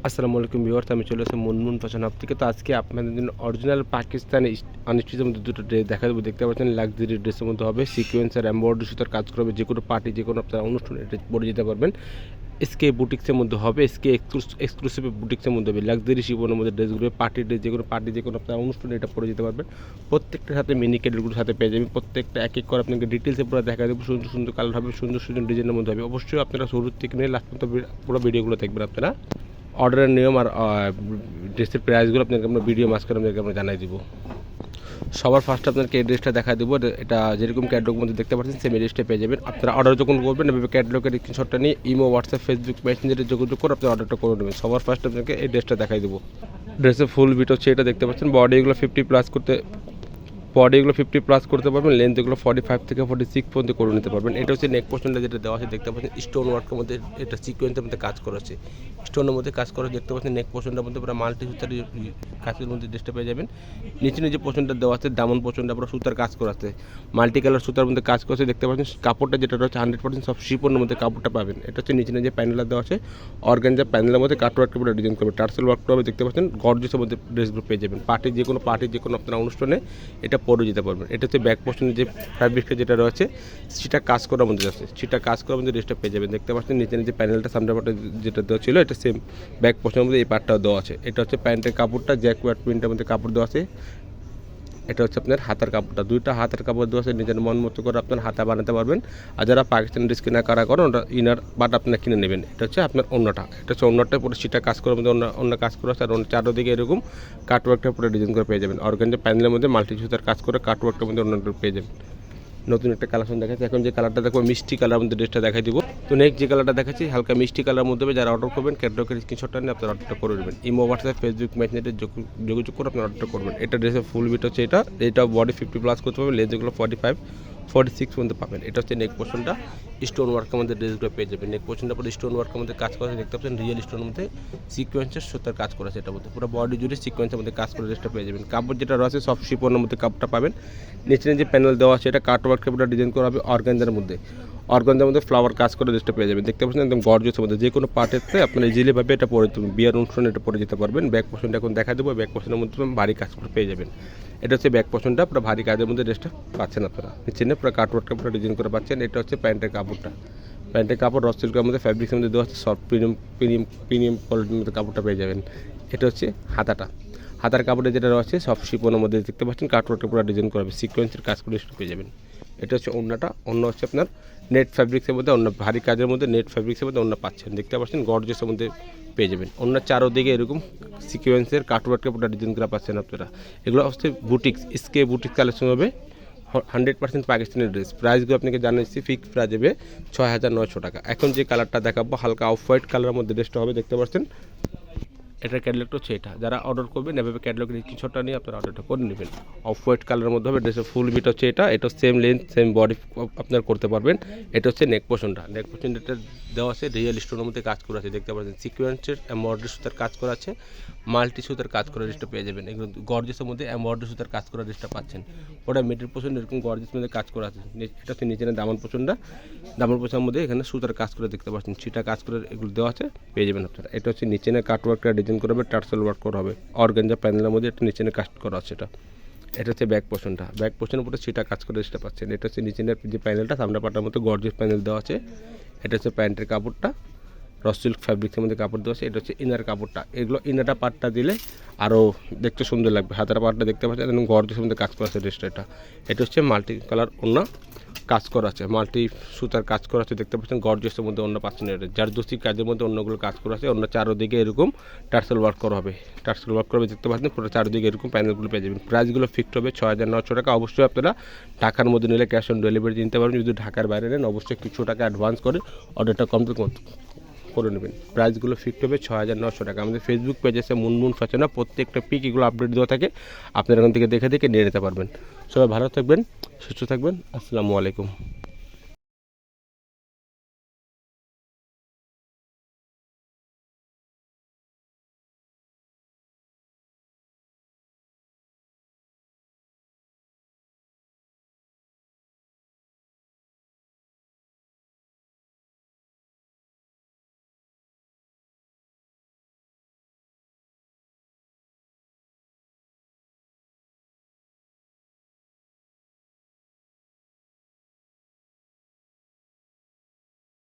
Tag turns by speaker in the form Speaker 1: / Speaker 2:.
Speaker 1: আসসালামু আলাইকুম ভিউয়ার্স, আমি চলে এসেছি মুনমুন ফ্যাশন হাব থেকে। তো আজকে আপনাদের জন্য অরিজিনাল পাকিস্তানি আনস্টিচের মধ্যে দুটো ড্রেস দেখা দেবো। দেখতে পাচ্ছেন লাক্সারি ড্রেসের মধ্যে হবে, সিকোয়েন্স আর এমব্রয়ডারি সুতার কাজ করবে। যে কোনো পার্টি, যে কোনো আপনার অনুষ্ঠানে এটা পরে যেতে পারবেন। এসকে বুটিক্সের মধ্যে হবে, এসকে এক্সক্লুসিভ বুটিক্সের মধ্যে হবে। লাক্সারি শিপনের মধ্যে ড্রেসগুলো পার্টি ড্রেস, যে কোনো পার্টি, যে কোনো আপনার অনুষ্ঠানে এটা পরে যেতে পারবেন। প্রত্যেকটার সাথে মিনি ক্যাডেটগুলোর সাথে পেয়ে যাবেন। প্রত্যেকটা এক এক করে আপনাকে ডিটেলসে পুরো দেখা দেবো। সুন্দর সুন্দর কালার হবে, সুন্দর সুন্দর ডিজাইনের মধ্যে হবে। অবশ্যই আপনারা শুরু থেকে নিয়ে লাস্ট পর্যন্ত পুরো ভিডিওগুলো দেখবেন। আপনারা অর্ডারের নিয়ম আর ড্রেসের প্রাইসগুলো আপনাকে আমরা ভিডিও মাঝখানে আপনাকে আমরা জানাই দিব। সবার ফার্স্ট আপনাকে এই ড্রেসটা দেখা দেবো। এটা যেরকম ক্যাটলগ মধ্যে দেখতে পাচ্ছেন সেম এই ড্রেসটা পেয়ে যাবেন। আপনারা অর্ডার যখন করবেন এভাবে ক্যাটলগের স্ক্রিনশটটা নিয়ে ইমো, হোয়াটসঅ্যাপ, ফেসবুক মেসেঞ্জারে যোগাযোগ করে আপনি অর্ডারটা করে নেবেন। সবার ফার্স্ট আপনাকে এই ড্রেসটা দেখাই দেবো। ড্রেসের ফুল বিট হচ্ছে এটা, দেখতে পাচ্ছেন। বডি এগুলো 50+ করতে পারবেন। লেন্থ এগুলো 45 থেকে 46 পর্যন্ত করে নিতে পারবেন। এটা হচ্ছে নেক পোর্শনটা যেটা দেওয়া আছে, দেখতে পাচ্ছেন স্টোন ওয়ার্কের মধ্যে এটা সিকোয়েন্সের মধ্যে কাজ করা আছে, স্টোনের মধ্যে কাজ করা, দেখতে পাচ্ছেন। নেক পোর্শনটার মধ্যে পুরো মাল্টি সুতার কাজের মধ্যে ড্রেসটা পেয়ে যাবেন। নিচে যে পোর্শনটা দেওয়া আছে, দামন পোর্শনটা পুরো সুতার কাজ করা আছে, মাল্টি কালার সুতার মধ্যে কাজ করেছে, দেখতে পাচ্ছেন। কাপড়টা যেটা রয়েছে 100% সব শিপনের মধ্যে কাপড়টা পাবেন। এটা হচ্ছে নিচে যে প্যানেলটা দেওয়া আছে, অর্গানজা প্যানেলের মধ্যে কাটওয়ার্কের পুরো ডিজাইন করবে, টার্সেল ওয়ার্ক করবে, দেখতে পাচ্ছেন। গর্জিয়াসের মধ্যে ড্রেসগুলো পেয়ে যাবেন। পার্টি, যে কোনো আপনার অনুষ্ঠানে এটা পরে যেতে পারবেন। এটা হচ্ছে ব্যাক পোর্শনের যে ফ্যাব্রিকটা যেটা রয়েছে সেটা কাজ করার মধ্যে আছে, সেটা কাজ করার মধ্যে ড্রেসটা পেয়ে যাবেন। দেখতে পাচ্ছেন নিচে যে প্যানেলটা সামনে পার্টটা যেটা দেওয়া ছিল, এটা সেম ব্যাক পোর্শনের মধ্যে এই পার্টটাও দেওয়া আছে। এটা হচ্ছে প্যান্টের কাপড়টা, জ্যাকওয়ার্ড প্রিন্টের মধ্যে কাপড় দেওয়া আছে। এটা হচ্ছে আপনার হাতার কাপড়টা, দুইটা হাতের কাপড় দেওয়া আছে। নিজের মন মতো করে আপনার হাতা বানাতে পারবেন। আর যারা পাকিস্তানি ড্রেস কেনা কারা করেন, ওটা ইনার বাট আপনার কিনে নেবেন। এটা হচ্ছে আপনার অন্যটা, এটা হচ্ছে অন্যটা পুরো সেটা কাজ করার মধ্যে অন্য কাজ করা আছে। আর চারোদিকে এরকম কাটওয়ার্কটা পুরো ডিজাইন করে পেয়ে যাবেন। অর্গানজা প্যানেলের মধ্যে মাল্টি সুতার কাজ করে কাটওয়ার্কটার মধ্যে অন্যটা পেয়ে যাবেন। নতুন একটা কালেকশন দেখাচ্ছি। এখন যে কালারটা দেখবো মিষ্টি কালার মধ্যে ড্রেসটা দেখাই দিব। তো নেক্সট যে কালারটা দেখাচ্ছি হালকা মিষ্টি কালার মধ্যে হবে। যারা অর্ডার করবেন ক্যাটলগের স্ক্রিনশটটা নিয়ে আপনার অর্ডারটা করে দেবেন। ইমো, হোয়াটসঅ্যাপ, ফেসবুক মেসেঞ্জারে যোগাযোগ করে আপনার অর্ডারটা করবেন। এটা ড্রেসের ফুল বিট হচ্ছে এটা বডি 50+ করতে পারবেন। লেন্থগুলো 45-46 পর্যন্ত পাবেন। এটা হচ্ছে নেক পোর্শনটা, স্টোন ওয়ার্কের মধ্যে ড্রেসগুলো পেয়ে যাবেন। নেক পোর্শনটা পুরো স্টোন ওয়ার্কের মধ্যে কাজ করা, দেখতে পাচ্ছেন। রিয়েল স্টোনের মধ্যে সিকোয়েন্সের সুতার কাজ করা আছে। এটার মধ্যে পুরো বডি জুড়ে সিকোয়েন্সের মধ্যে কাজ করে ড্রেসটা পেয়ে যাবেন। কাপড় যেটা রয়েছে সব শিপনের মধ্যে কাপড়টা পাবেন। নিচে যে প্যানেল দেওয়া আছে এটা কাটওয়ার্কের পুরো ডিজাইন করা হবে। অর্গানজার মধ্যে ফ্লাওয়ার কাজ করে ড্রেসটা পেয়ে যাবেন। দেখতে পাচ্ছেন একদম গর্জিয়াসের মধ্যে, যে কোনো পার্টিতে আপনার ইজিলিভাবে এটা পরে বিয়ার অনুষ্ঠানে এটা পরে যেতে পারবেন। ব্যাক পোর্শনটা এখন দেখা দেবো। ব্যাক পোর্শনের মধ্যে ভারী কাজ করে পেয়ে যাবেন। এটা হচ্ছে ব্যাক পোর্শনটা, পুরো ভারী কাজের মধ্যে ড্রেসটা পাচ্ছেন আপনারা। নিচে পুরো কাটওয়ার্কটা পুরো ডিজাইন করে পাচ্ছেন। এটা হচ্ছে প্যান্টের কাপড় র সিল্কের মধ্যে ফ্যাব্রিক্সের মধ্যে দেওয়া হচ্ছে। সফট প্রিমিয়াম কোয়ালিটির মধ্যে কাপড়টা পেয়ে যাবেন। এটা হচ্ছে হাতার কাপড়ে যেটা রয়েছে সব শিপনের মধ্যে, দেখতে পাচ্ছেন। কাটওয়ার্কটা পুরো ডিজাইন করা হবে, সিকোয়েন্সের কাজ করে পেয়ে যাবেন। এটা হচ্ছে অন্য হচ্ছে আপনার নেট ফ্যাব্রিক্সের মধ্যে, অন্য ভারী কাজের মধ্যে নেট ফ্যাব্রিক্সের মধ্যে অন্য পাচ্ছেন। দেখতে পাচ্ছেন গর্জিয়াসের মধ্যে পেয়ে যাবেন। অন্য চারোদিকে এরকম সিকোয়েন্সের কাটওয়ার্কের পুরো ডিজাইন করা পাচ্ছেন আপনারা। এগুলো হচ্ছে বুটিক্স, এসকে বুটিক্স কালেকশন হবে। 100% পাকিস্তানি ড্রেস। প্রাইসগুলো আপনাকে জানাচ্ছি, ফিক্স প্রাইস হবে 6,900 টাকা। এখন যে কালারটা দেখাবো হালকা অফ হোয়াইট কালারের মধ্যে ড্রেসটা হবে, দেখতে পাচ্ছেন। এটার ক্যাটালগটা হচ্ছে এটা। যারা অর্ডার করবেন এভাবে ক্যাটালগের স্ক্রিনশটটা নিয়ে আপনারা অর্ডারটা করে নেবেন। অফ হোয়াইট কালারের মধ্যে হবে। ড্রেসের ফুল বিট হচ্ছে এটা সেম লেন্থ সেম বডি আপনার করতে পারবেন। এটা হচ্ছে নেক পোর্শনটা দেওয়া আছে রিয়েল স্টোনের মধ্যে কাজ করা আছে, দেখতে পাচ্ছেন। সিকোয়েন্সের এমব্রয়ডারি সুতার কাজ করা আছে, মাল্টি সুতার কাজ করা ড্রেসটা পেয়ে যাবেন। এগুলো গর্জিয়াসের মধ্যে এমব্রয়ডারি সুতার কাজ করা ড্রেসটা পাচ্ছেন। ওটা মিডল পোর্শন এরকম গর্জিয়াস মধ্যে কাজ করা আছে। এটা হচ্ছে নিচে দামন পোর্শনের মধ্যে এখানে সুতার কাজ করে, দেখতে পাচ্ছেন। সেটা কাজ করে এগুলো দেওয়া আছে, পেয়ে যাবেন আপনারা। এটা হচ্ছে নিচে কাটওয়ার্কটা ডিজাইন করা হবে, টার্সেল ওয়ার্ক করা হবে। অর্গানজা প্যানেলের মধ্যে একটা নিচে কাজ করা আছে। এটা হচ্ছে ব্যাক পোর্শনের উপরে সেটা কাজ করে সেটা পাচ্ছেন। এটা হচ্ছে নিচে যে প্যানেলটা সামনে পাটার মতো গর্জিয়াস প্যানেল দেওয়া আছে। এটা হচ্ছে প্যান্টের কাপড়টা, র সিল্ক ফ্যাব্রিক্সের মধ্যে কাপড় দেওয়া আছে। এটা হচ্ছে ইনার কাপড়টা। এগুলো ইনারটা পার্টটা দিলে আরও দেখতে সুন্দর লাগবে। হাতের পার্টটা দেখতে পাচ্ছেন এবং গর্জিয়াসের মধ্যে কাজ করা আছে ড্রেসটা। এটা হচ্ছে মাল্টি কালার অন্য কাজ করা আছে, মাল্টি সুতার কাজ করা আছে, দেখতে পাচ্ছেন। গর্জিয়াসের মধ্যে অন্য পাচ্ছেন। এটা জারদোসি কাজের মধ্যে অন্যগুলো কাজ করা আছে। অন্য চারোদিকে এরকম টার্সেল ওয়ার্ক করা হবে, দেখতে পাচ্ছেন। পুরো চারোদিকে এরকম প্যানেলগুলো পেয়ে যাবেন। প্রাইসগুলো ফিক্সড হবে 6,900 টাকা। অবশ্যই আপনারা ঢাকার মধ্যে নিলে ক্যাশ অন ডেলিভারি নিতে পারবেন। যদি ঢাকার বাইরে নেন অবশ্যই কিছু টাকা অ্যাডভান্স করে অর্ডারটা কমপ্লিট করে নেবেন। প্রাইসগুলো ফিক্সড হবে 6,900 টাকা। আমাদের ফেসবুক পেজ আছে মুনমুন ফ্যাশন, প্রত্যেকটা পিক এগুলো আপডেট দেওয়া থাকে, আপনারা এখান থেকে দেখে নিয়ে নিতে পারবেন। সবাই ভালো থাকবেন, সুস্থ থাকবেন। আসসালামু আলাইকুম।